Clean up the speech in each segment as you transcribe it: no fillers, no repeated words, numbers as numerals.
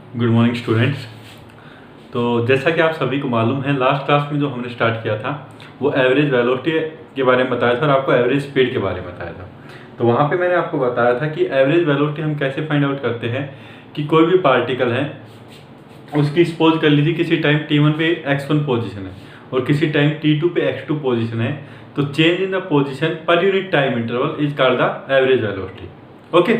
Good morning students. तो जैसा कि आप सभी को मालूम है, लास्ट क्लास में जो हमने स्टार्ट किया था वो एवरेज वेलोसिटी के बारे में बताया था और आपको एवरेज स्पीड के बारे में बताया था। तो वहाँ पे मैंने आपको बताया था कि एवरेज वेलोसिटी हम कैसे फाइंड आउट करते हैं कि कोई भी पार्टिकल है, उसकी सपोज कर लीजिए किसी टाइम t1 पे x1 पोजीशन है और किसी टाइम t2 पे x2 पोजीशन है, तो change in the position per unit time interval is called the average velocity. Okay,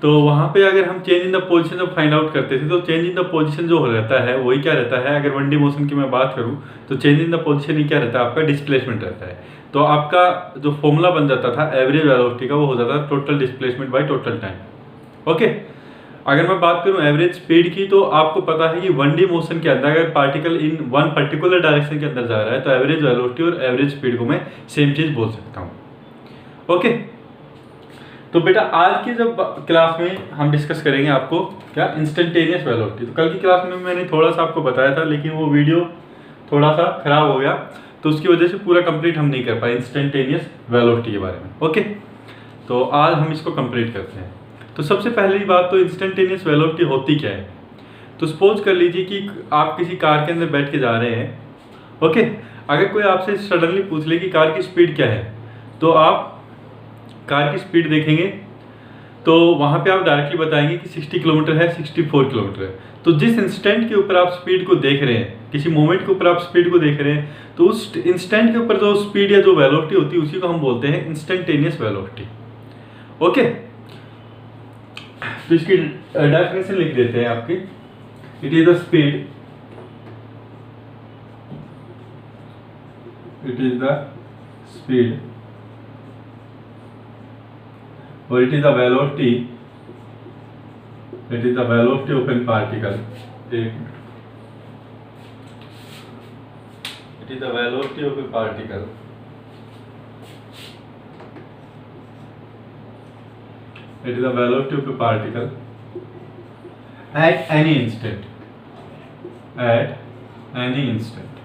तो वहाँ पे अगर हम चेंज इन द पोजीशन जब फाइंड आउट करते थे तो चेंज इन द पोजीशन जो रहता है वही क्या रहता है, अगर 1D मोशन की मैं बात करूँ तो चेंज इन द पोजीशन ही क्या रहता है, आपका डिस्प्लेसमेंट रहता है। तो आपका जो फॉर्मूला बन जाता था एवरेज वेलोसिटी का वो हो जाता था total displacement by total time. Okay, अगर मैं बात करूं एवरेज स्पीड की, तो आपको पता है कि 1D मोशन के अंदर अगर particle in one particular direction के अंदर जा रहा है तो एवरेज वेलोसिटी और एवरेज स्पीड को मैं सेम चीज बोल सकता हूं। ओके, तो बेटा आज की जब क्लास में हम डिस्कस करेंगे आपको क्या, इंस्टेंटेनियस वेलोसिटी। तो कल की क्लास में मैंने थोड़ा सा आपको बताया था लेकिन वो वीडियो थोड़ा सा खराब हो गया, तो उसकी वजह से पूरा कंप्लीट हम नहीं कर पाए इंस्टेंटेनियस वेलोसिटी के बारे में। ओके, तो आज हम इसको कंप्लीट करते हैं। तो सबसे पहली बात तो इंस्टेंटेनियस वेलोसिटी होती क्या है। तो सपोज कर लीजिए कि आप किसी कार के अंदर बैठ के जा रहे हैं। ओके, अगर कोई आपसे सडनली पूछ ले कि कार की स्पीड क्या है, तो आप कार की स्पीड देखेंगे तो वहाँ पे आप डायरेक्टली बताएंगे कि 60 किलोमीटर है, 64 किलोमीटर है। तो जिस इंस्टेंट के ऊपर आप स्पीड को देख रहे हैं, किसी मोमेंट के ऊपर आप स्पीड को देख रहे हैं, तो उस इंस्टेंट के ऊपर जो स्पीड या जो वेलोसिटी होती है उसी को हम बोलते हैं इंस्टेंटेनियस वेलोसिटी। ओके, तो इसकी डेफिनेशन लिख देते हैं आपकी। It is the speed, it is the speed और it is the velocity, it is the velocity of an particle, it is the velocity of a particle it is the velocity of a particle at any instant, at any instant।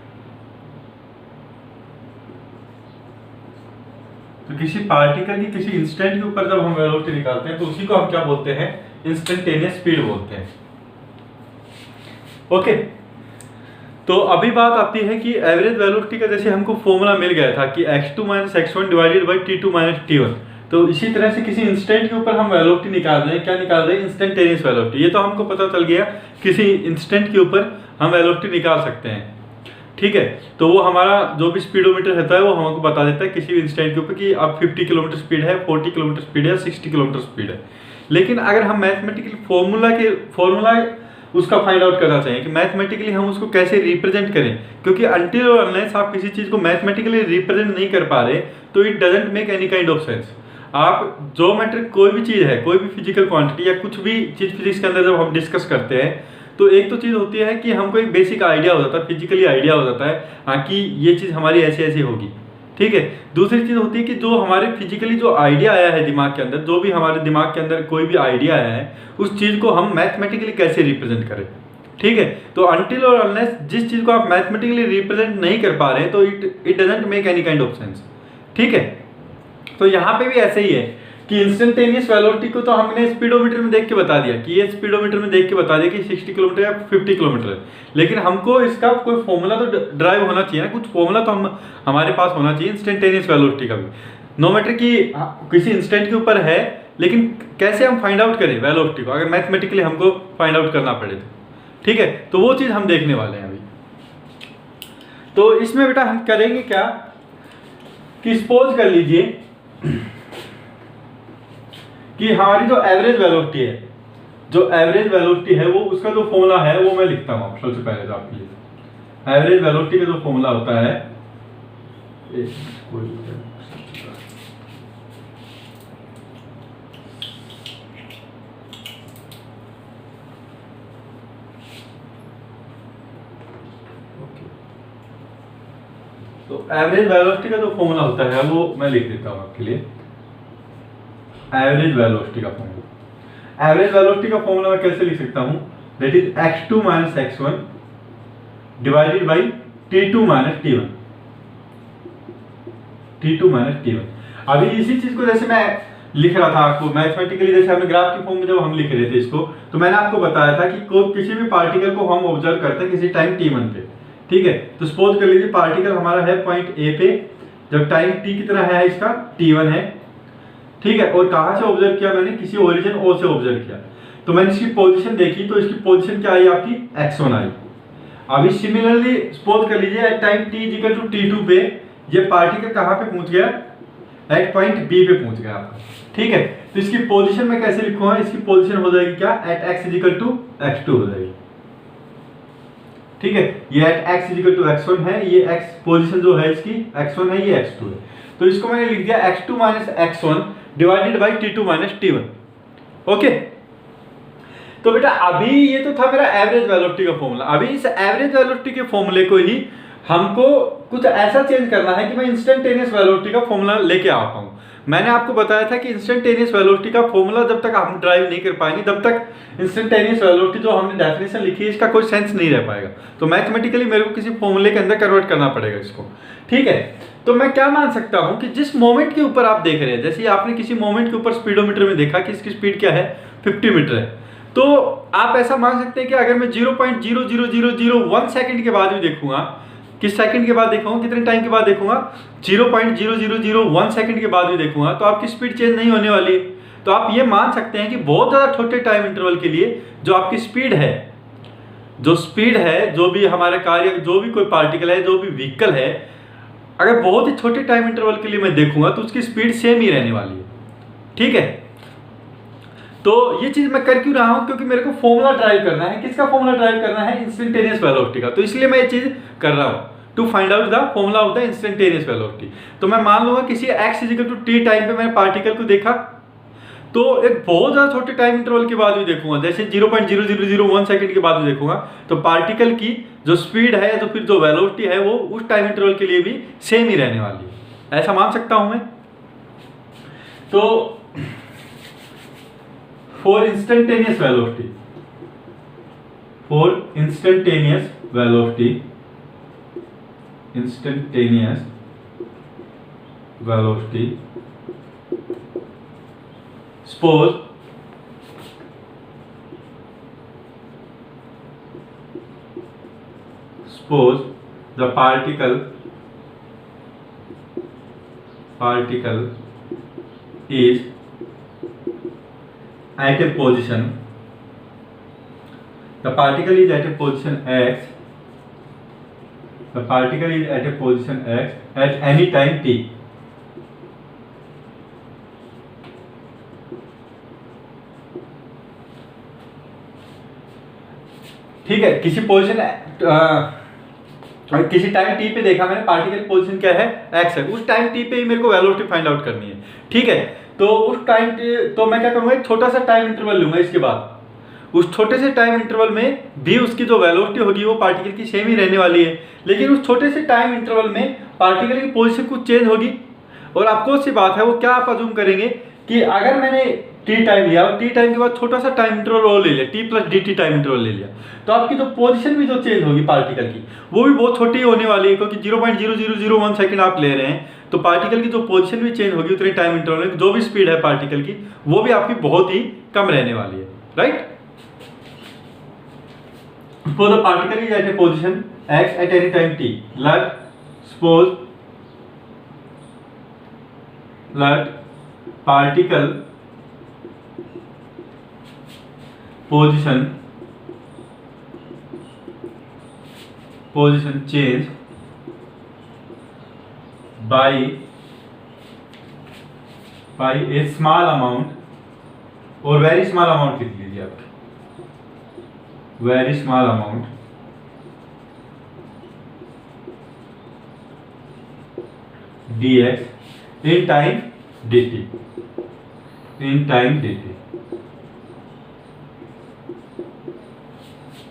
तो किसी particle की किसी instant के ऊपर जब हम velocity निकालते हैं तो उसी को हम क्या बोलते हैं, इंस्टेंटेनियस स्पीड बोलते हैं। ओके, तो अभी बात आती है कि एवरेज वेलोसिटी का जैसे हमको फॉर्मूला मिल गया था कि x2 - x1 divided by t2 - t1, तो इसी तरह से किसी इंस्टेंट के ऊपर हम वेलोसिटी निकाल रहे हैं। क्या निकाल रहे हैं, इंस्टेंटेनियस वेलोसिटी। ये तो हमको पता चल गया किसी इंस्टेंट के ऊपर हम वेलोसिटी निकाल सकते हैं। ठीक है, तो वो हमारा जो भी स्पीडोमीटर रहता है वो हमको बता देता है किसी भी इंस्टेंट के ऊपर कि अब 50 किलोमीटर स्पीड है, 40 किलोमीटर स्पीड है, 60 किलोमीटर स्पीड है। लेकिन अगर हम मैथमेटिकली फॉर्मूला उसका फाइंड आउट करना चाहिए कि मैथमेटिकली हम उसको कैसे रिप्रेजेंट करें, क्योंकि अनटिल और अनलेस आप किसी चीज को मैथमेटिकली रिप्रेजेंट नहीं कर पा रहे तो it doesn't make any kind of sense. आप ज्योमेट्रिक कोई भी चीज़ है, कोई भी फिजिकल क्वांटिटी या कुछ भी चीज़ फिजिक्स के अंदर जब हम डिस्कस करते हैं तो एक तो चीज़ होती है कि हमको एक बेसिक आइडिया हो जाता है, फिजिकली आइडिया हो जाता है हाँ कि ये चीज़ हमारी ऐसे ऐसे होगी। ठीक है, दूसरी चीज़ होती है कि जो हमारे फिजिकली जो आइडिया आया है दिमाग के अंदर, जो भी हमारे दिमाग के अंदर कोई भी आइडिया आया है उस चीज़ को हम मैथमेटिकली कैसे रिप्रेजेंट करें। ठीक है, तो अनटिल और अनलेस जिस चीज़ को आप मैथमेटिकली रिप्रेजेंट नहीं कर पा रहे हैं तो it doesn't make any kind of sense. ठीक है, तो यहाँ पे भी ऐसे ही है कि इंस्टेंटेनियस वेलोसिटी को तो हमने स्पीडोमीटर में देख के बता दिया कि ये स्पीडोमीटर में देख के बता दिया कि 60 किलोमीटर या 50 किलोमीटर है, लेकिन हमको इसका कोई फॉर्मूला तो ड्राइव होना चाहिए ना, कुछ फॉर्मूला तो हमारे पास होना चाहिए इंस्टेंटेनियस वेलोसिटी का भी। नो मैटर कि किसी इंस्टेंट के ऊपर है, लेकिन कैसे हम फाइंड आउट करें वेलोसिटी को, अगर मैथमेटिकली हमको फाइंड आउट करना पड़े तो। ठीक है, तो वो चीज़ हम देखने वाले हैं अभी। तो इसमें बेटा हम करेंगे क्या कि सपोज कर लीजिए कि हमारी जो एवरेज वेलोसिटी है, जो एवरेज वेलोसिटी है वो उसका जो फॉर्मूला है वो मैं लिखता हूँ सबसे पहले तो आपके लिए। एवरेज वेलोसिटी का जो फॉर्मूला होता है, तो एवरेज वेलोसिटी का जो फॉर्मूला होता है वो मैं लिख देता हूँ आपके लिए। एवरेज वेलोसिटी का फॉर्मूला, एवरेज वेलोसिटी का फॉर्मूला मैं कैसे लिख सकता हूँ, that is x2 - x1 divided by t2 - t1, t2 - t1। अभी इसी चीज को जैसे मैं लिख रहा था आपको मैथमेटिकली, जैसे हमने ग्राफ की फॉर्म में जब हम लिख रहे थे इसको, तो मैंने आपको बताया था कि किसी भी पार्टिकल को हम ऑब्जर्व करते हैं किसी टाइम t1 पे, ठीक है। तो सपोज कर लीजिए पार्टिकल हमारा है पॉइंट ए पे, जब टाइम t कितना है इसका t1 है, ठीक है। और कहाँ से ऑब्जर्व किया मैंने, किसी ओरिजिन ओ से ऑब्जर्व किया। तो मैंने इसकी पोजीशन देखी, तो इसकी पोजीशन क्या आई आपकी x1 आई। अभी सिमिलरली सपोज कर लीजिए at time t equal to t2 पे ये पार्टिकल कहाँ पे पहुंच गया, एट पॉइंट b पे पहुंच गया आपका, ठीक है। तो इसकी पोजीशन में कैसे लिखूंगा, इसकी पोजीशन हो जाएगी क्या, eight x equal to x2 हो जाएगी, ठीक है। ये eight x equal to x1 है, ये x पोजीशन जो है इसकी x1 है, ये x2 है। तो इसको मैंने लिख दिया x2 minus x1 divided by t2 minus t1। Okay, तो बेटा अभी ये तो था मेरा एवरेज वेलोसिटी का फॉर्मूला। अभी इस एवरेज वेलोसिटी के फॉर्मूले को ही हमको कुछ ऐसा चेंज करना है कि मैं इंस्टेंटेनियस वेलोसिटी का फॉर्मूला लेके आ पाऊं। मैंने आपको बताया था कि इंस्टेंटेनियस वेलोसिटी का फॉर्मूला जब तक हम ड्राइव नहीं कर पाएंगे तब तक इंस्टेंटेनियस वेलोसिटी जो हमने डेफिनेशन लिखी है इसका कोई सेंस नहीं रह पाएगा। तो मैथमेटिकली मेरे को किसी फॉर्मूले के अंदर कन्वर्ट करना पड़ेगा इसको, ठीक है। तो मैं क्या मान सकता हूं कि जिस मोमेंट के ऊपर आप देख रहे हैं, जैसे आपने किसी मोमेंट के ऊपर स्पीडोमीटर में देखा कि इसकी स्पीड क्या है 50 मीटर है, तो आप ऐसा मान सकते हैं कि अगर मैं 0.00001 सेकंड के बाद भी देखूंगा, किस सेकंड के बाद देखूंगा, कितने टाइम के बाद देखूंगा, 0.0001 सेकंड के बाद भी देखूंगा, तो आपकी स्पीड चेंज नहीं होने वाली है। तो आप ये मान सकते हैं कि बहुत ज़्यादा छोटे टाइम इंटरवल के लिए जो आपकी स्पीड है, जो भी हमारे कार्य, जो भी कोई पार्टिकल है, जो भी व्हीकल है, अगर बहुत ही छोटे टाइम इंटरवल के लिए मैं देखूंगा तो उसकी स्पीड सेम ही रहने वाली है, ठीक है। तो ये चीज मैं कर क्यों रहा हूं, क्योंकि मेरे को फॉर्मूला ड्राइव करना है। किसका फॉर्मूला ड्राइव करना है, इंस्टेंटेनियस वेलोसिटी का। तो इसलिए मैं ये चीज कर रहा हूं, to find out the formula of the instantaneous velocity. तो मैं मान लूंगा किसी x equal to t time पे मैंने पार्टिकल को देखा, तो एक बहुत ज्यादा छोटे टाइम इंटरवल के बाद भी देखूंगा, जैसे 0.0001 सेकंड के बाद भी देखूंगा, तो पार्टिकल की जो स्पीड है या तो फिर जो वेलोसिटी है वो उस टाइम इंटरवल के लिए भी सेम ही रहने वाली है, ऐसा मान सकता हूं मैं। तो for instantaneous velocity, suppose the particle is at a position, the particle is at a position x, at any time t, ठीक है। किसी पोजीशन किसी टाइम t पे देखा मैंने, पार्टिकल पोजीशन क्या है x है, उस टाइम t पे ही मेरे को वेलोसिटी फाइंड आउट करनी है, ठीक है। तो उस टाइम तो मैं क्या करूंगा, एक छोटा सा टाइम इंटरवल लूंगा, इसके बाद उस छोटे से टाइम इंटरवल में भी उसकी जो वेलोसिटी होगी वो पार्टिकल की सेम ही रहने वाली है, लेकिन उस छोटे से टाइम इंटरवल में पार्टिकल की पोजीशन कुछ चेंज होगी। और आपको सी बात है, वो क्या आप अज्यूम करेंगे कि अगर मैंने t टाइम लिया और t टाइम के बाद छोटा सा टाइम इंटरवल और ले लिया, t plus dt time interval ले लिया, तो आपकी जो पोजीशन भी जो चेंज होगी पार्टिकल की वो भी बहुत छोटी होने वाली है, क्योंकि 0.0001 सेकंड आप ले रहे हैं, तो पार्टिकल की जो पोजीशन भी चेंज होगी उतने टाइम इंटरवल में, जो भी स्पीड है पार्टिकल की वो भी आपकी बहुत ही कम रहने वाली है, right. Suppose the particle is at a position x at any time t. Let particle position change by a small amount, और वेरी स्मॉल अमाउंट लिख लीजिए आप, very small amount dx in time dt,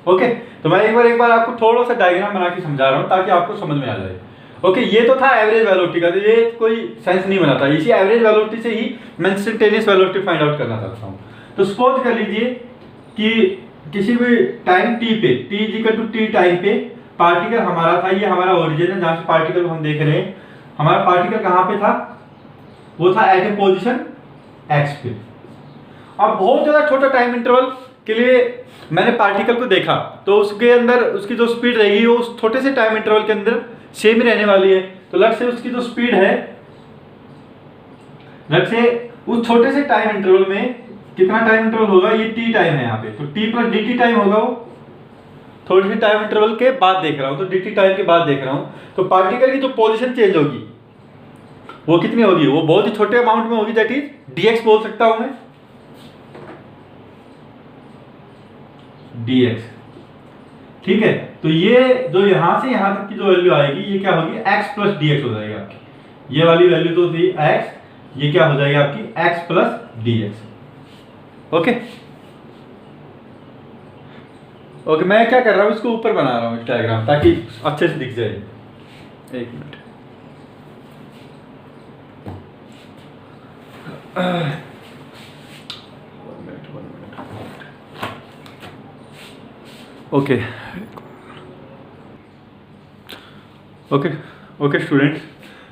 okay. तो मैं एक बार आपको थोड़ा सा डायग्राम बना के समझा रहा हूं ताकि आपको समझ में आ जाए। ओके, ये तो था एवरेज वेलोसिटी का, तो ये कोई सेंस नहीं बनाता, इसी एवरेज वेलोसिटी से ही मैं इंस्टेंटेनियस वेलोसिटी फाइंड आउट करना चाहता हूं। तो सपोज कर लीजिए कि किसी भी टाइम t पे, t equal to t time पे पार्टिकल हमारा था, ये हमारा ओरिजिन है जहां से पार्टिकल को हम देख रहे हैं। हमारा पार्टिकल कहां पे था, वो था एट ए पोजीशन एक्स पे। अब बहुत ज़्यादा छोटा टाइम इंटरवल के लिए मैंने पार्टिकल को देखा, तो उसके अंदर उसकी जो स्पीड रहेगी वो उस छोटे से टाइम इंटरवल के अंदर सेम ही रहने वाली है। तो लग से उसकी जो स्पीड है, लग से उस छोटे से टाइम इंटरवल में कितना टाइम इंटरवल होगा, ये टी टाइम है यहाँ पे, तो T plus D T time होगा। वो थोड़ी सी टाइम इंटरवल के बाद देख रहा हूँ, तो डी टी टाइम के बाद देख रहा हूँ, तो पार्टिकल की जो पोजीशन चेंज होगी वो कितनी होगी, वो बहुत ही छोटे अमाउंट में होगी, दैट इज डीएक्स बोल सकता हूं मैं, डीएक्स। ठीक है, तो ये जो यहां से यहां तक की जो वैल्यू आएगी ये क्या होगी, एक्स प्लस डीएक्स हो जाएगी आपकी। ये वाली वैल्यू तो थी एक्स, ये क्या हो जाएगी आपकी x plus dx. Okay okay, मैं क्या कर रहा हूं, इसको ऊपर बना रहा हूं इस डायग्राम, ताकि अच्छे से दिख जाए। एक minute, okay okay okay students,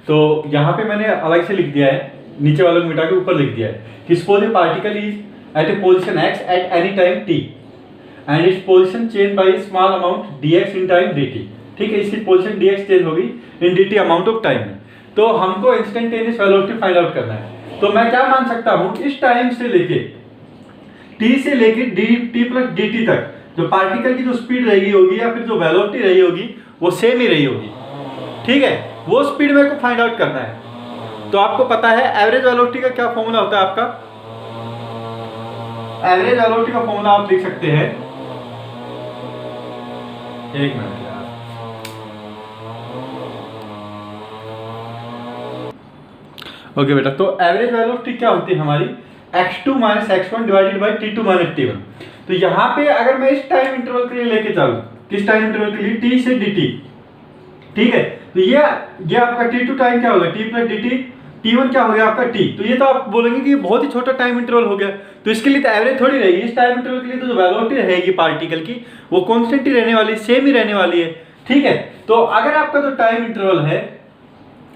तो यहाँ पे मैंने अलग से लिख दिया है, नीचे वालों को मिटा के ऊपर लिख दिया है कि suppose a particle is at a position x at any time t and its position change by small amount dx in time dt। ठीक है, इसकी पोजीशन dx चेंज होगी in dt amount of time में। तो हमको instantaneous velocity find out करना है। तो मैं क्या मान सकता हूँ, इस टाइम से लेके t से लेके dt प्लस dt तक जो पार्टिकल की जो स्पीड रहेगी होगी या फिर जो वेलोसिटी रही होगी वो सेम ही रही होगी। ठीक है, वो स्पीड मेरे को फाइंड आउट करना है। तो आपको पता है एवरेज वेलोसिटी का क्या फॉर्मूला होता है आपका, एवरेज वेलोसिटी का फॉर्मूला आप लिख सकते हैं, एक मिनट यार, ओके बेटा। तो एवरेज वेलोसिटी क्या होती है हमारी, x2 minus x1 divided by t2 minus t1। तो यहाँ पे अगर मैं इस टाइम इंटरवल के लिए लेके चलूं, किस टाइम इंटरवल के लिए, t से dt। ठीक है, तो ये आपका t2 टाइम क्या होगा, t प्लस dt, t1 क्या हो गया आपका t। तो ये तो आप बोलेंगे कि बहुत ही छोटा टाइम इंटरवल हो गया, तो इसके लिए तो एवरेज थोड़ी रहेगी। इस टाइम इंटरवल के लिए तो जो वेलोसिटी रहेगी पार्टिकल की वो कांस्टेंट ही रहने वाली, सेम ही रहने वाली है। ठीक है, तो अगर आपका जो टाइम इंटरवल है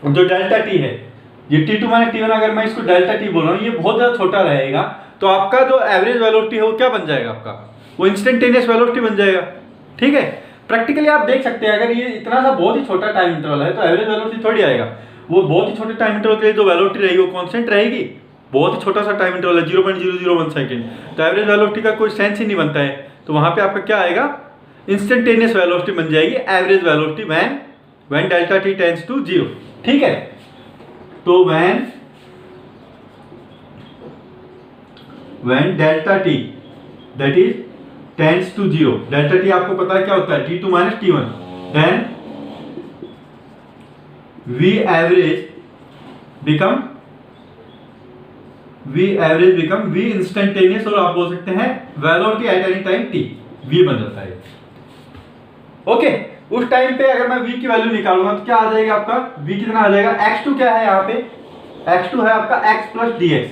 जो डेल्टा t है, ये t2 माइनस t1, अगर मैं इसको डेल्टा t बोल रहा हूँ, ये बहुत ज़्यादा छोटा रहेगा, तो आपका जो एवरेज वेलोसिटी है वो क्या बन जाएगा आपका, वो इंस्टेंटेनियस वेलोसिटी बन जाएगा। ठीक है, प्रैक्टिकली आप देख सकते हैं अगर ये इतना सा बहुत ही छोटा टाइम इंटरवल है तो एवरेज वेलोसिटी थोड़ी आएगा। वो बहुत ही छोटे टाइम इंटरवल के लिए जो वेलोसिटी रहेगी वो कांस्टेंट रहेगी, बहुत ही छोटा सा टाइम इंटरवल है 0.001 सेकंड, तो एवरेज वेलोसिटी का कोई सेंस ही नहीं बनता है। तो वहाँ पे आपका क्या आएगा, इंस्टेंटेनियस वेलोसिटी बन जाएगी average velocity when delta t tends to 0। ठीक है, तो when delta t that is tends to 0, delta t आपको पता है क्या होता है, t2 minus t1, then v average become v instantaneous, और आप बोल सकते हैं velocity at any time t, v बन जाता है। ओके, उस टाइम पे अगर मैं v की वैल्यू निकालूंगा तो क्या आ जाएगा आपका, v कितना आ जाएगा, x2 क्या है यहाँ पे, x2 है आपका x प्लस dx,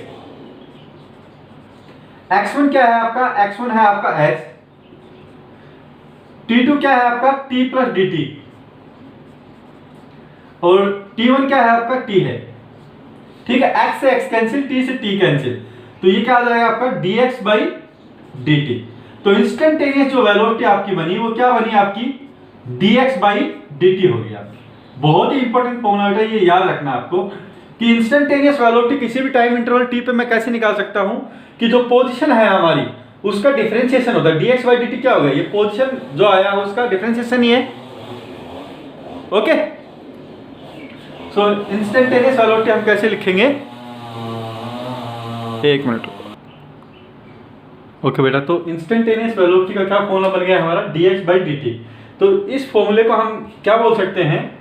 x1 क्या है आपका, x1 है आपका x, t2 क्या है आपका t प्लस dt, और t1 क्या है आपका t है। ठीक है, x से x कैंसिल, t से t कैंसिल, तो ये क्या आ जाएगा आपका dx बाई dt। तो इंस्टेंटेनियस जो वेलोसिटी आपकी बनी वो क्या बनी आपकी, dx बाई dt होगी आपकी। बहुत ही इंपॉर्टेंट फॉर्मूला है, ये याद रखना आपको कि इंस्टेंटेनियस वेलोसिटी किसी भी टाइम इंटरवल t पे मैं कैसे निकाल सकता हूं, कि जो पोजीशन है हमारी उसका डिफरेंशिएशन होता है, dx बाई dt क्या होगा, ये पोजीशन जो आया है उसका डिफरेंशिएशन ही है। ओके, सो इंस्टेंटेनियस वेलोसिटी हम कैसे लिखेंगे, एक मिनट। ओके बेटा, तो इंस्टेंटेनियस वेलोसिटी का क्या फॉर्मूला बन गया हमारा, dx बाई dt। तो इस फॉर्मूले को हम क्या बोल सकते हैं,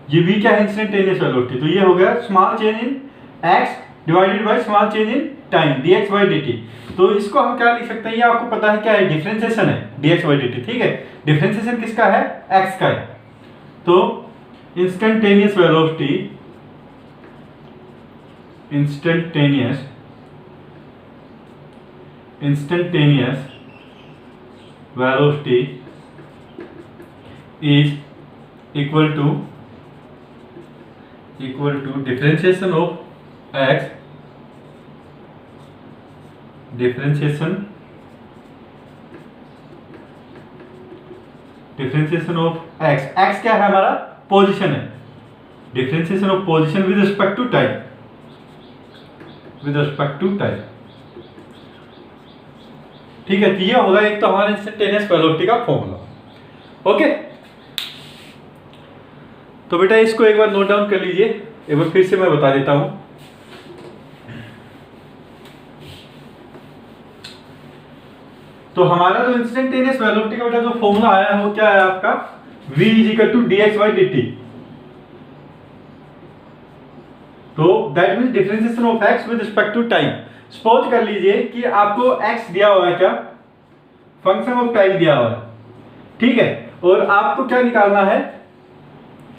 ये v क्या है, इंस्टेंटेनियस वेलोसिटी, तो ये हो गया small change in x divided by small change in time dx by dt। तो इसको हम क्या लिख सकते हैं, ये आपको पता है क्या है, डिफरेंशिएशन है dx बाई dt। ठीक है, डिफरेंशिएशन किसका है, x का है। तो instantaneous velocity velocity is equal to differentiation of x differentiation of x, x क्या है हमारा, पोजीशन है, differentiation of position with respect to time, with respect to time. ठीक है, तो ये होगा एक तो हमारा इंस्टेंटेनियस वेलोसिटी का फॉर्मूला। ओके, तो बेटा इसको एक बार नोट डाउन कर लीजिए, एक बार फिर से मैं बता देता हूं। तो हमारा जो इंस्टेंटेनियस वेलोसिटी का बेटा जो फॉर्मूला आया है वो क्या है आपका, v equal to dx by dt। तो that means differentiation of x with respect to time. Suppose कर लीजिए कि आपको x दिया हुआ है, क्या फंक्शन ऑफ टाइम दिया हुआ है, ठीक है, और आपको क्या निकालना है,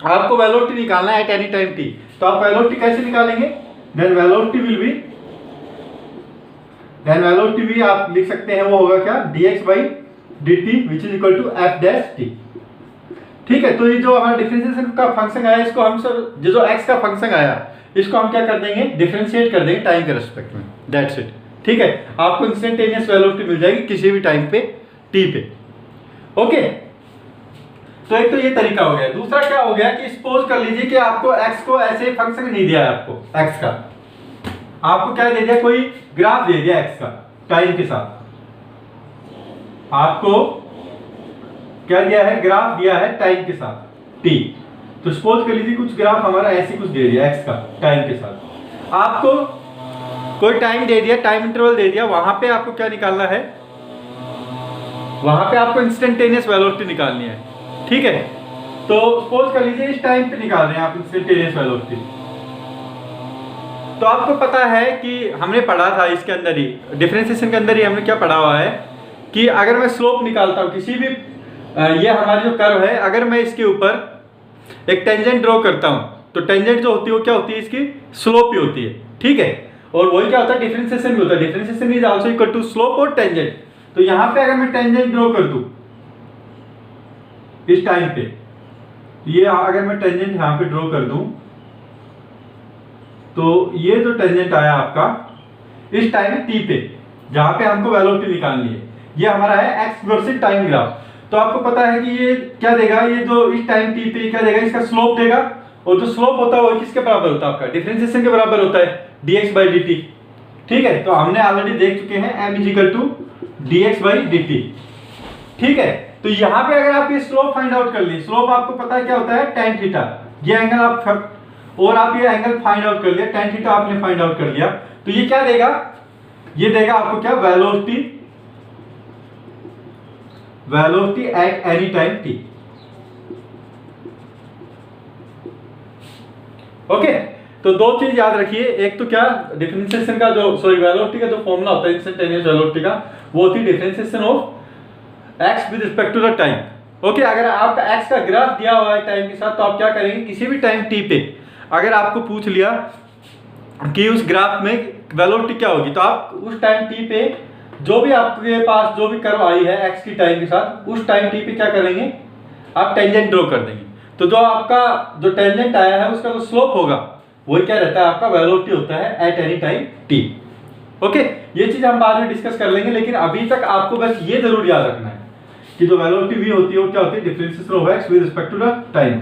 आपको वेलोसिटी निकालना है एट एनी टाइम t। तो आप वेलोसिटी कैसे निकालेंगे, देन वेलोसिटी भी आप लिख सकते हैं, वो होगा क्या, dx by dt which is equal to f dash t। ठीक है, तो ये जो हमारा डिफरेंशिएशन का फंक्शन आया, इसको हम सब जो x का फंक्शन आया इसको हम क्या कर देंगे, डिफरेंशिएट कर देंगे टाइम के रिस्पेक्ट में, दैट्स इट। ठीक है, आपको इंस्टेंटेनियस वेलोसिटी मिल जाएगी किसी भी टाइम पे t पे। ओके, तो एक तो ये तरीका हो गया। दूसरा क्या हो गया कि सपोज कर लीजिए कि आपको x को ऐसे फंक्शन नहीं दिया है, आपको x का, आपको क्या दे दिया, कोई ग्राफ दे दिया x का टाइम के साथ, आपको क्या दिया है, ग्राफ दिया है टाइम के साथ t। तो सपोज कर लीजिए कुछ ग्राफ हमारा ऐसे कुछ दे दिया x का टाइम के साथ, आपको कोई टाइम दे दिया, टाइम इंटरवल दे दिया, वहां पे आपको क्या निकालना है, वहां पे आपको इंस्टेंटेनियस वेलोसिटी निकालनी है। ठीक है, तो सपोज कर लीजिए इस टाइम पे निकाल रहे हैं आप इंस्टेंटेनियस वेलोसिटी। तो आपको पता है कि हमने पढ़ा था इसके अंदर ही, डिफरेंशिएशन के अंदर ही हमने क्या पढ़ा हुआ है कि अगर मैं स्लोप निकालता हूं किसी भी, ये हमारी जो कर्व है, अगर मैं इसके ऊपर एक टेंजेंट ड्रॉ करता हूं तो टेंजेंट जो होती है वो क्या होती है, इसकी स्लोप ही होती है। ठीक है, और वही क्या होता है, डिफरेंशिएशन भी होता है, differentiation is also equal to slope और टेंजेंट। तो यहां पे अगर मैं टेंजेंट ड्रॉ कर दूं इस टाइम पे, ये अगर मैं टेंजेंट यहां पे ड्रॉ कर दूं, तो ये जो टेंजेंट आया आपका इस टाइम t पे, जहां पे हमको वेलोसिटी निकालनी है, ये हमारा है x वर्सेस टाइम ग्राफ। तो आपको पता है कि ये क्या देगा, ये जो इस टाइम t पे क्या देगा, इसका स्लोप देगा, और जो स्लोप होता है वो किसके बराबर होता है, आपका डिफरेंशिएशन के बराबर होता है, dx बाई dt। ठीक है, तो हमने ऑलरेडी देख चुके हैं m is equal to dx by dt। ठीक है, तो यहां पे अगर आप ये स्लोप फाइंड आउट कर लिए, स्लोप आपको पता है क्या होता है, tan थीटा, ये एंगल आप, और आप ये एंगल फाइंड आउट कर लिया, tan थीटा आपने फाइंड आउट कर लिया, तो ये क्या देगा, ये देगा आपको क्या, velocity at any time t। Okay, तो दो चीज याद रखिए, एक तो क्या, डिफरेंशिएशन का जो, सॉरी वेलोसिटी का जो फॉर्मूला होता है इंस्टेंटेनियस वेलोसिटी का, वो होती है differentiation of x with respect to the time. Okay, अगर आपका x का ग्राफ दिया हुआ है टाइम के साथ, तो आप क्या करेंगे, किसी भी टाइम t पे अगर आपको पूछ लिया कि उस ग्राफ में वेलोसिटी क्या होगी, तो आप उस टाइम t पे जो भी आपके पास जो भी कर्व आई है x की टाइम के साथ, उस टाइम t पे क्या करेंगे, आप टेंजेंट ड्रॉ कर देंगे। तो जो आपका जो टेंजेंट आया है उसका जो स्लोप होगा वही क्या रहता है, आपका वेलोसिटी होता है eight any time t। Okay, ये चीज हम बाद में डिस्कस कर लेंगे, लेकिन अभी तक आपको बस ये जरूर याद रखना है कि जो वेलोसिटी v होती है वो क्या होती है, differentiation of x with respect to the time.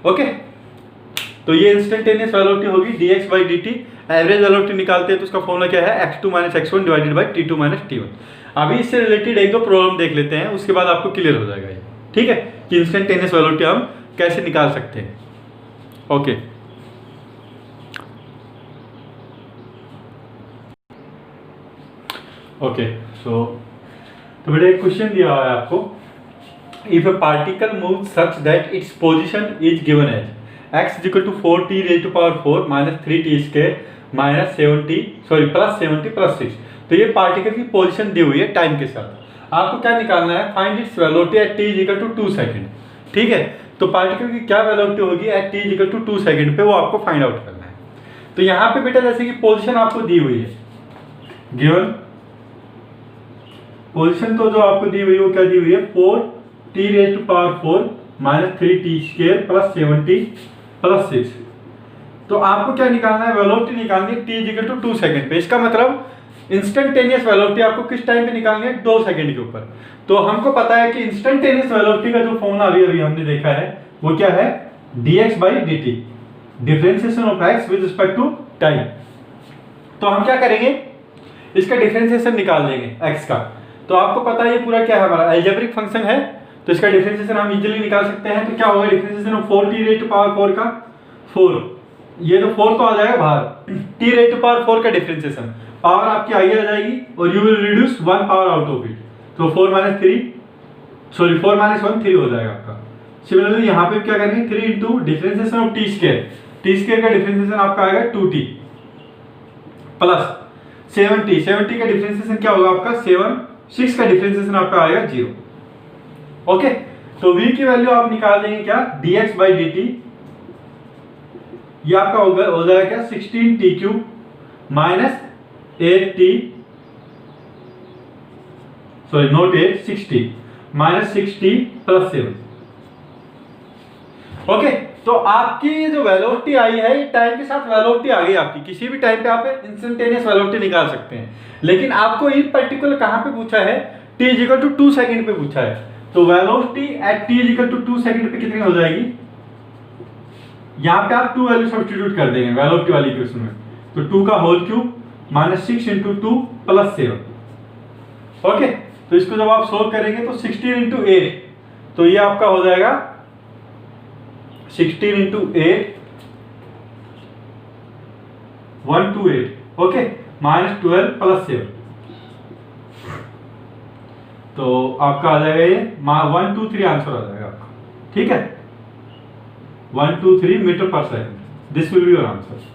Okay, तो ये इंस्टेंटेनियस वेलोसिटी होगी dx by dt। Average velocity निकालते हैं तो उसका फॉर्मूला क्या है, x2 minus x1 divided by t2 minus t1। अभी इससे रिलेटेड एक दो प्रॉब्लम देख लेते हैं, उसके बाद आपको क्लियर हो जाएगा ये। ठीक है, कि इंस्टेंटेनियस वेलोसिटी हम कैसे निकाल सकते हैं। ओके, ओके, सो तो बेटा एक क्वेश्चन दिया हुआ है आपको, if a particle move such that its position is given as x is equal to 4t raised to power 4 minus 3t square minus 70 plus 70 plus 6। तो ये पार्टिकल की पोजीशन दी हुई है टाइम के साथ, आपको क्या निकालना है, find its velocity at t is equal to 2 second. ठीक है, तो पार्टिकल की क्या वेलोसिटी होगी at t is equal to 2 second पे, वो आपको फाइंड आउट करना है। तो यहाँ पे बेटा जैसे कि पोजीशन आपको दी हुई है, गिवन पोजीशन तो जो आपको दी हुई है वो क्या दी हुई है, 4t raised to power 4 minus 3t square plus 70 plus 6। तो आपको क्या निकालना है, वेलोसिटी निकालनी है t इक्वल टू 2 सेकंड पे। इसका मतलब इंस्टेंटेनियस वेलोसिटी आपको किस टाइम पे निकालनी है, 2 सेकंड के ऊपर। तो हमको पता है कि इंस्टेंटेनियस वेलोसिटी का जो फॉर्मूला अभी हमने देखा है वो क्या है, dx by dt, differentiation of x with respect to time. तो हम क्या करेंगे, इसका डिफरेंशिएशन निकाल लेंगे x का। तो आपको पता है ये पूरा क्या है, हमारा अलजेब्रिक फंक्शन है, तो इसका डिफरेंशिएशन हम इजीली निकाल सकते हैं। तो क्या होगा, differentiation of 4t raise to power 4 का 4, ये तो 4 तो आ जाएगा बाहर, t रेज़ टू पावर 4 का डिफरेंशिएशन, पावर आपकी आगे आ जाएगी और you will reduce 1 power out of it, तो 4 माइनस 1 3 हो जाएगा आपका। सिमिलरली यहाँ पे क्या करेंगे, 3 into differentiation of T square का डिफरेंशिएशन आपका आएगा 2t प्लस 7t का डिफरेंशिएशन क्या होगा आपका 7, 6 का डिफरेंशिएशन आपका आएगा 0। ओके, तो v की वैल्यू आप निकाल देंगे क्या, dx by dt, ये आपका हो जाएगा क्या 16t cube minus 8t, sorry not 8, 6t minus 6t plus 7। Okay, तो आपकी जो वेलोसिटी आई है, टाइम के साथ वेलोसिटी आ गई आपकी, किसी भी टाइम पे आप इंस्टेंटेनियस वेलोसिटी निकाल सकते हैं। लेकिन आपको इन पर्टिकुलर कहां पे पूछा है, t इक्वल टू 2 सेकंड पे पूछा है। तो velocity at t equal to 2 second पे कितनी हो जाएगी, यहां पे आप 2 वैल्यू सब्स्टिट्यूट कर देंगे वेलोसिटी वाली इक्वेशन में। तो 2 का whole cube minus 6 into 2 plus 7। Okay, तो इसको जब आप सोल्व करेंगे तो 16 इंटू 8, तो ये आपका हो जाएगा 16 इंटू 8 128, ओके, माइनस 12 प्लस 7, तो आपका आ जाएगा ये 1 2 3 आंसर आ जाएगा आपका, ठीक है, 1 2 3 metre per second, this will be your answer.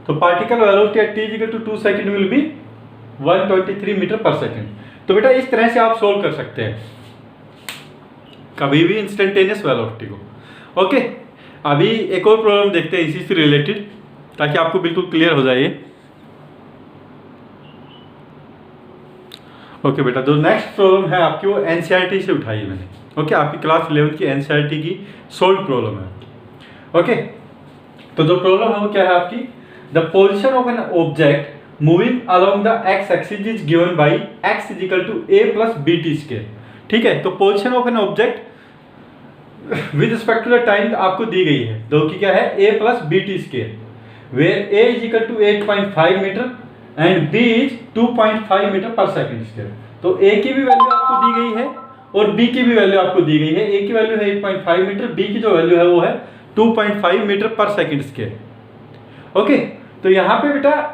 तो particle velocity at t equal to 2 second will be 123 metre per second. तो बेटा इस तरह से आप सोल्व कर सकते हैं कभी भी इंस्टेंटेनियस वेलोसिटी को। ओके, अभी एक और प्रॉब्लम देखते हैं इसी से रिलेटेड, ताकि आपको बिल्कुल क्लियर हो जाए। ओके बेटा, जो नेक्स्ट प्रॉब्लम है आपकी वो एनसीईआरटी से उठाई है मैंने। ओके, आपकी क्लास 11 की एनसीईआरटी की सोल्व प्रॉब्लम है। ओके, तो जो प्रॉब्लम है वो क्या है आपकी, the position of an object moving along the x axis is given by x is equal to a plus b t square. ठीक है, तो position of an object with respect to the time आपको दी गई है, जो कि क्या है a plus b t square, where a is equal to 8.5 metre and b is 2.5 metre per second square. तो a की भी वैल्यू आपको दी गई है और b की भी वैल्यू आपको दी गई है। a की वैल्यू है 8.5 मीटर, b की जो वैल्यू है वो है 2.5 metre per second square. Okay, तो यहाँ पे बेटा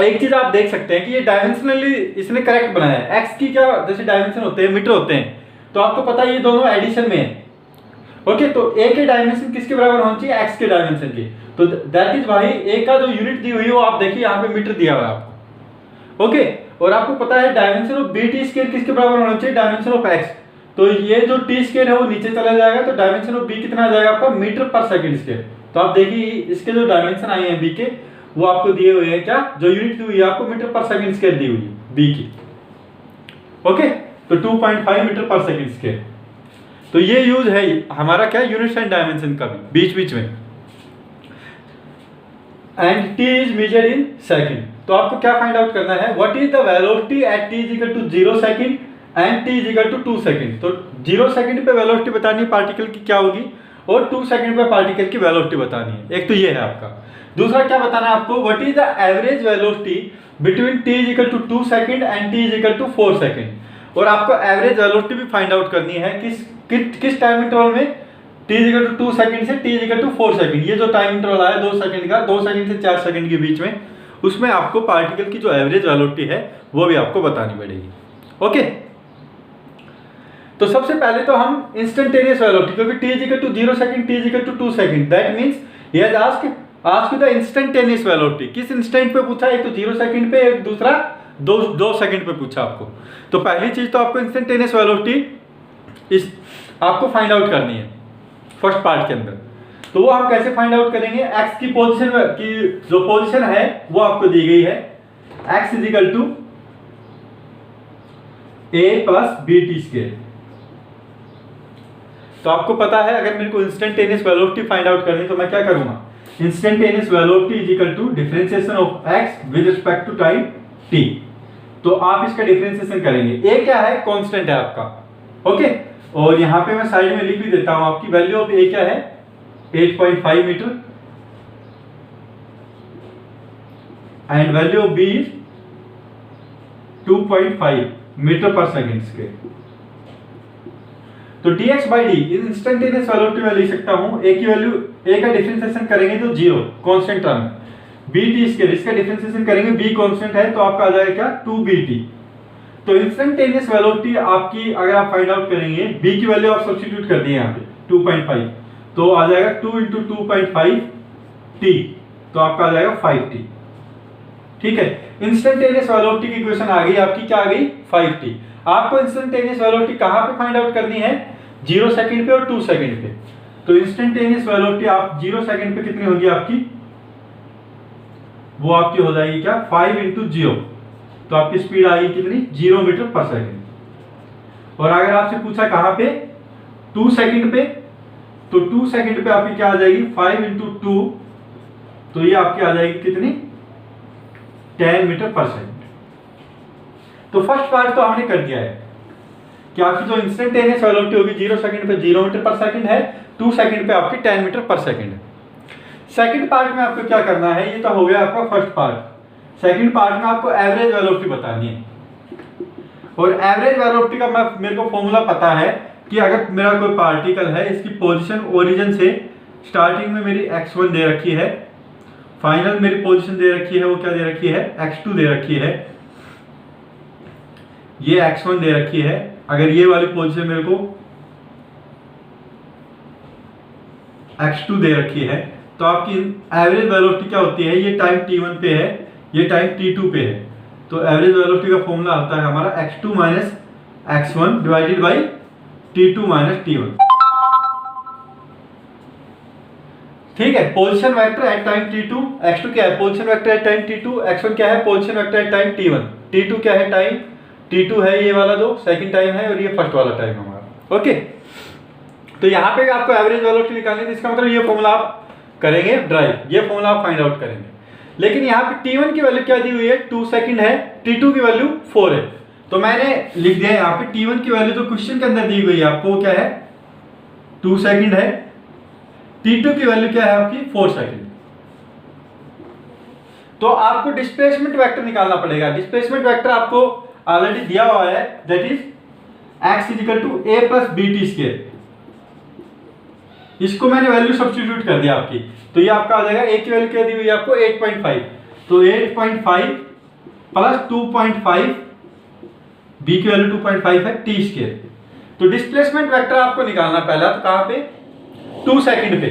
एक चीज आप देख सकते हैं कि ये डायमेंशनली इसने करेक्ट बनाया है। x की क्या जैसे डायमेंशन होते हैं मीटर होते हैं, तो आपको पता है ये दोनों एडिशन में है। ओके, तो a के डायमेंशन किसके बराबर होनी चाहिए, x के डायमेंशन की। तो दैट इज भाई a का जो यूनिट दी हुई है वो आप देखिए यहाँ पे मीटर दिया हुआ है आपको। ओके, और आपको पता है dimension of b t square किसके बराबर होना चाहिए, डायमेंशन ऑफ x। तो ये जो टी स्क्वायर है वो नीचे चला जाएगा, तो डायमेंशन ऑफ b कितना आ जाएगा आपका, मीटर पर सेकंड स्क्वायर। तो आप देखिए इसके जो डायमेंशन आए हैं b के, वो आपको दिए हुए हैं क्या, जो यूनिट दी हुई है आपको मीटर पर सेकंड स्क्वायर दी हुई है b की। ओके, तो 2.5 मीटर पर सेकंड स्क्वायर। तो ये यूज है हमारा क्या, यूनिट्स एंड डायमेंशन का भी बीच बीच में। And t is measured in second. तो आपको क्या फाइंड आउट करना है, what is the velocity at t is equal to 0 second and t is equal to 2 second. तो 0 सेकंड पे वेलोसिटी बतानी है पार्टिकल की क्या होगी, और 2 सेकंड पे पार्टिकल की वेलोसिटी बतानी है। एक तो ये है आपका। दूसरा क्या बताना है आपको, what is the average velocity between t is equal to 2 second and t is equal to 4 second. और आपको एवरेज वेलोसिटी भी फाइंड आउट करनी है किस टाइम इंटरवल में, t is equal to 2 second से t is equal to 4 second. ये जो टाइम इंटरवल आया 2 सेकंड का, 2 सेकंड से 4 सेकंड के बीच में, उसमें आपको पार्टिकल की जो एवरेज वेलोसिटी है वो भी आपको बतानी पड़ेगी। ओके, तो सबसे पहले तो हम इंस्टेंटेनियस वेलोसिटी, क्योंकि t is equal to 0 second, t is equal to 2 second, that means he has asked the instantaneous velocity. किस इंस्टेंट पे पूछा, एक तो 0 सेकंड पे, एक दूसरा 2 सेकंड पे पूछा आपको। तो पहली चीज तो आपको इंस्टेंटेनियस वेलोसिटी इस आपको फाइंड आउट करनी है फर्स्ट पार्ट के अंदर। तो वो हम कैसे फाइंड आउट करेंगे, x की पोजीशन की जो पोजीशन है वो आपको दी गई है, x is equal to a plus b t square. तो आपको पता है अगर मेरे को इंस्टेंटेनियस वेलोसिटी फाइंड आउट करनी तो मैं क्या करूंगा, instantaneous velocity is equal to differentiation of x with respect to time t. तो आप इसका डिफरेंशिएशन करेंगे, ए क्या है, कांस्टेंट है आपका, ओके। और यहाँ पे मैं साइड में लिख भी देता हूं, आपकी वैल्यू ऑफ ए क्या है 8.5 metre and value of b is 2.5 metre per second square. तो dx by d instantaneous velocity में लिख सकता हूं, a की वैल्यू, a का डिफरेंशिएशन करेंगे तो 0 कांस्टेंट टर्म, bt स्क्वायर इसका डिफरेंशिएशन करेंगे, b कांस्टेंट है तो आपका आ जाएगा क्या 2bt। तो इंस्टेंटेनियस वेलोसिटी आपकी अगर आप फाइंड आउट करेंगे, b की वैल्यू आप सब्स्टिट्यूट कर दिए यहाँ पे 2.5, तो आ जाएगा 2 × 2.5 t, तो आपका आ जाएगा 5t, ठीक है। इंस्टेंटेनियस वेलोसिटी की इक्वेशन आ गई आपकी, क्या आ गई 5t। आपको इंस्टेंटेनियस वेलोसिटी कहां पे फाइंड आउट करनी है, 0 सेकंड पे और 2 सेकंड पे। तो इंस्टेंटेनियस वेलोसिटी आप 0 सेकंड पे कितनी होगी आपकी, वो आपकी हो जाएगी क्या 5 × 0, तो आपकी स्पीड आएगी कितनी 0 मीटर पर सेकंड। और अगर आपसे पूछा कहां पे 2 सेकंड पे, तो 2 सेकंड पे आपकी क्या आ जाएगी 5 × 2, तो ये आपकी आ जाएगी कितनी 10 मीटर पर सेकंड। तो फर्स्ट पार्ट तो हमने कर दिया है कि आपकी जो इंस्टेंटेनियस वेलोसिटी होगी 0 सेकंड पे 0 मीटर पर सेकंड है, 2 सेकंड पे आपकी 10 मीटर पर सेकंड है। सेकंड पार्ट में आपको क्या करना है, ये तो हो गया आपका फर्स्ट पार्ट। सेकंड पार्ट में आपको एवरेज वेलोसिटी बतानी है, और एवरेज वेलोसिटी का मेरे को फॉर्मूला पता है कि अगर मेरा कोई पार्टिकल है, इसकी पोजीशन ओरिजिन से स्टार्टिंग में मेरी x1 दे रखी है, फाइनल मेरी पोजीशन दे रखी है वो क्या दे रखी है x2 दे रखी है, ये x1 दे रखी है। अगर ये वाली पोजीशन मेरे को x2 दे रखी है, तो आपकी एवरेज वेलोसिटी क्या होती है, ये टाइम t1 पे है, ये टाइम t2 पे है। तो एवरेज वेलोसिटी का फॉर्मूला होता है हमारा x2 - x1 divided by t2 - t1, ठीक है। Position vector at time t2, x2 क्या है position vector at time t2, x1 क्या है position vector at time t1, t2 क्या है टाइम, t2 है ये वाला जो सेकंड टाइम है, और ये फर्स्ट वाला टाइम हमारा, ओके। तो यहाँ पे आपको एवरेज वेलोसिटी निकालनी है, इसका मतलब ये फॉर्मूला आप करेंगे ड्राइव, ये फॉर्मूला आप फाइंड आउट करेंगे। लेकिन यहाँ पे t1 की वैल्यू क्या दी हुई है 2 सेकंड है, t2 की वैल्यू 4 है, तो मैंने लिख दिया यहाँ पे t1 की वैल्यू तो क्वेश्चन के अंदर दी गई है आपको क्या है 2 सेकंड है, t2 की वैल्यू क्या है आपकी 4 सेकंड। तो आपको डिस्प्लेसमेंट वेक्टर निकालना पड़ेगा। डिस्प्लेसमेंट वेक्टर आपको ऑलरेडी दिया हुआ है, that is x = a + bt square. इसको मैंने वैल्यू सब्स्टिट्यूट कर दिया आपकी, तो ये आपका आ जाएगा, a की वैल्यू क्या दी हुई है आपको 8.5, तो 8.5 + 2.5, b की वैल्यू 2.5 है t स्क्वायर। तो डिस्प्लेसमेंट वेक्टर आपको निकालना पहला, तो कहां पे 2 सेकंड पे,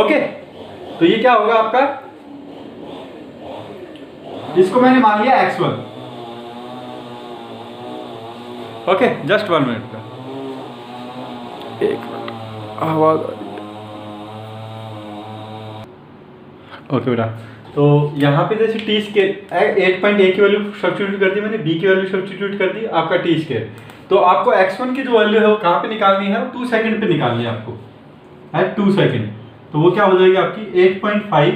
ओके। तो ये क्या होगा आपका, इसको मैंने मान लिया x1, ओके। जस्ट 1 मिनट का, 1 मिनट आवाज आ रही है, ओके बेटा। तो यहाँ पे जैसे टी स्क्वायर 8.1 की वैल्यू सब्स्टिट्यूट कर दी मैंने, b की वैल्यू सब्स्टिट्यूट कर दी, आपका टी स्क्वायर। तो आपको x1 की जो वैल्यू है वो कहाँ पे निकालनी है, 2 सेकंड पे निकालनी है आपको, एट 2 सेकंड। तो वो क्या हो जाएगी आपकी 8.5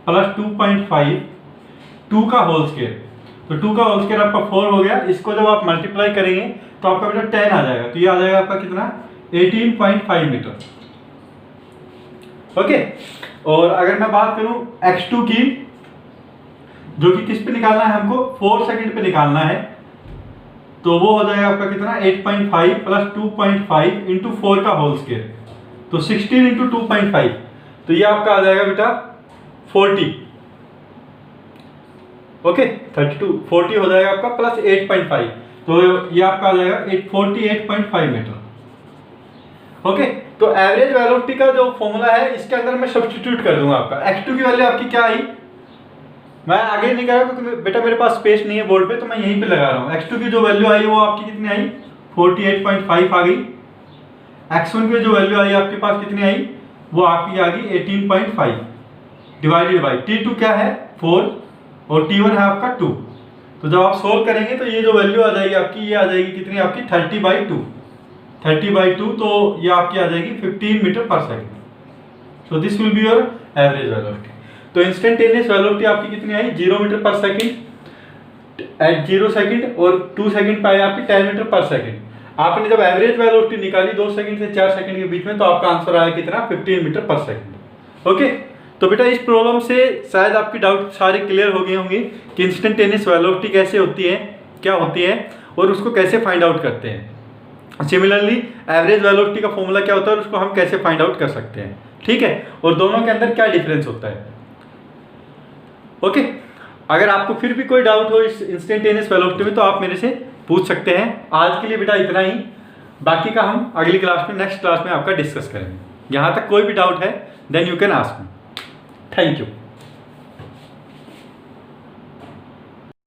+ 2.5, 2 का होल स्क्वायर, तो 2 का होल स्क्वायर आपका 4 हो गया। इसको जब आप मल्टीप्लाई करेंगे तो आपका बेटा 10 आ जाएगा, तो ये आ जाएगा आपका कितना 18.5 मीटर, ओके। और अगर मैं बात करूं x2 की, जो कि किस पे निकालना है हमको 4 सेकंड पे निकालना है, तो वो हो जाएगा आपका कितना 8.5 + 2.5 × 4 का होल स्क्वायर, तो 16 × 2.5, तो ये आपका आ जाएगा बेटा 40, ओके 32, 40 हो जाएगा आपका प्लस 8.5, तो ये आपका आ जाएगा 48.5 मीटर, ओके। तो एवरेज वेलोसिटी का जो फॉर्मूला है इसके अंदर मैं सब्स्टिट्यूट कर दूंगा आपका। x2 की वैल्यू आपकी क्या आई, मैं आगे नहीं कर रहा क्योंकि बेटा मेरे पास स्पेस नहीं है बोर्ड पे, तो मैं यहीं पे लगा रहा हूँ। x2 की जो वैल्यू आई वो आपकी कितनी आई 48.5 आ गई। x1 की जो वैल्यू आई आपके पास कितनी आई, वो आपकी आ गई 18.5 डिवाइडेड बाई t2 क्या है 4 और t1 है आपका 2। तो जब आप सोल्व करेंगे तो ये जो वैल्यू आ जाएगी आपकी, ये आ जाएगी कितनी आपकी 30/2, 30/2, तो ये आपकी आ जाएगी 15 metre per second. So this will be your average velocity. तो इंस्टेंटेनियस वेलोसिटी आपकी कितनी आई, 0 metre per second eight 0 second, और 2 सेकेंड पे आई आपकी 10 मीटर पर सेकेंड। आपने जब एवरेज वेलोसिटी निकाली 2 सेकंड से 4 सेकंड के बीच में, तो आपका आंसर आया कितना, 15 मीटर पर सेकंड। ओके, तो बेटा इस प्रॉब्लम से शायद आपकी डाउट सारे क्लियर हो गए होंगे कि इंस्टेंटेनियस वेलोसिटी कैसे होती है, क्या होती है, और उसको कैसे फाइंड आउट करते हैं। सिमिलरली एवरेज वेलोसिटी का फॉर्मूला क्या होता है और उसको हम कैसे फाइंड आउट कर सकते हैं, ठीक है, और दोनों के अंदर क्या डिफरेंस होता है। ओके, अगर आपको फिर भी कोई डाउट हो इस इंस्टेंटेनियस वेलोसिटी में तो आप मेरे से पूछ सकते हैं। आज के लिए बेटा इतना ही, बाकी का हम अगली क्लास में, नेक्स्ट क्लास में आपका डिस्कस करेंगे। यहाँ तक कोई भी डाउट है then you can ask me. Thank you.